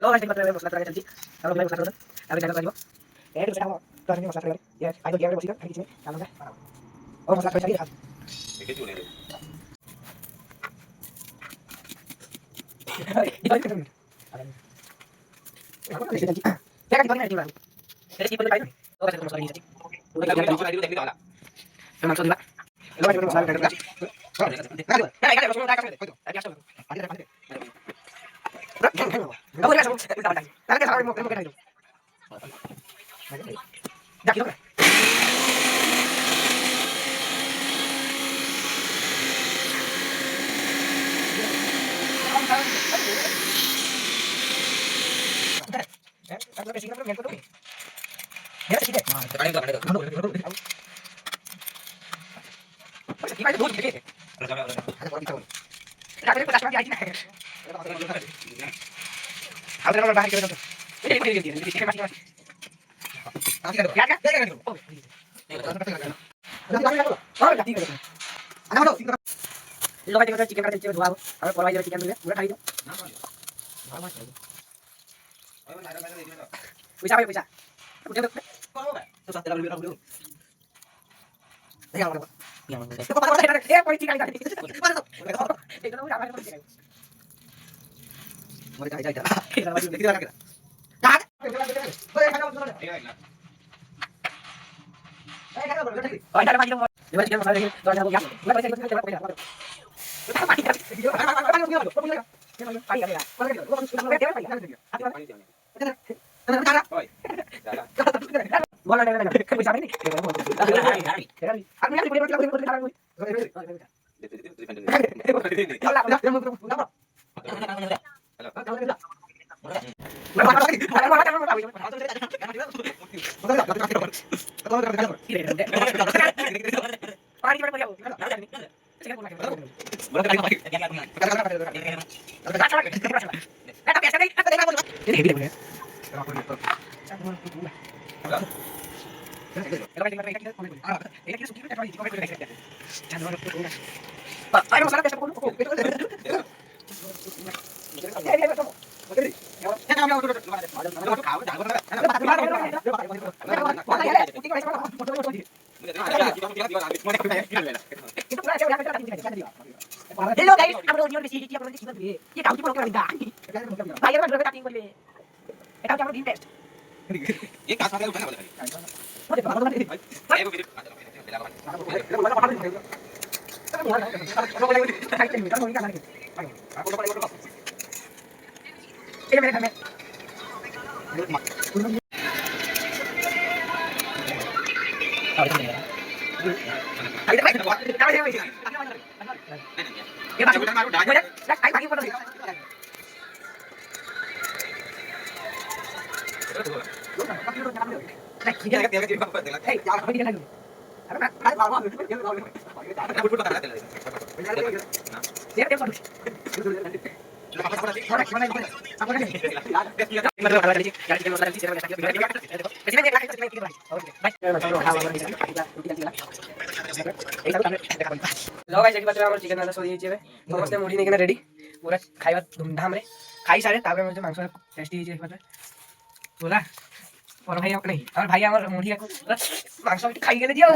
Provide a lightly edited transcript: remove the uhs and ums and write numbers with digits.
लो guys देखिए मसला तराई चलती हम लोग मसला करते अभी जाकर करियो ए तो सेटा तो नहीं मसला करियो ये आई तो गियर में बसीगा खींच में डाल दे और मसला कर चलिए देखिए क्यों नहीं दिखाई कर अरे आपको कैसे चलती क्या दिखाई नहीं रही तेरे की पर दिखाई तो कैसे मसला नहीं चलती पूरा देखिए कर दूसरा देखिए वाला फिर मसला दिखा लो गाइस मसला कर क्या मसला का कर दे क्या चल आगे आगे अब क्या सब डाल के सारे मुंह के नहीं जा किलो अब मैं सीधा मेरे को तो ये ठीक है हां तो काटेगा बस ये दूध के अरे जाओ रात में 50 की आई थी अब तो बाहर के तो ये ठीक है क्या और ठीक है ana mo lo ka tinggal chicken ka chicken dua अब परवाई जरा चिकन मिले पूरा खाई दो पैसा पैसा उठे तो तो 7 रुपए रुपए या मतलब या मतलब तो पता है कोई चिकन का एक तो उठा मार मरे जाए जाए देखिए लगा के का ओए खाना ओए खाना ये चिकन मसाला देखिए तो आपको क्या मैं पैसे को पैसा Hello guys, I'm Ronyo di sini. Aku di sini. Ya kau cuma orang dah. Bayar kan berapa tinggal ni? Kau cuma invest. ये काट के उठाना वाला चिकन समस्त मुढ़ी नहीं रेडी पूरा खाଇବା धूमधाम रे खाई सारे ताबे मुझे मांस टेस्टी हिजे बोला और भाई नहीं और भाई हमर मुढ़ी को मांस खाई गेले दियो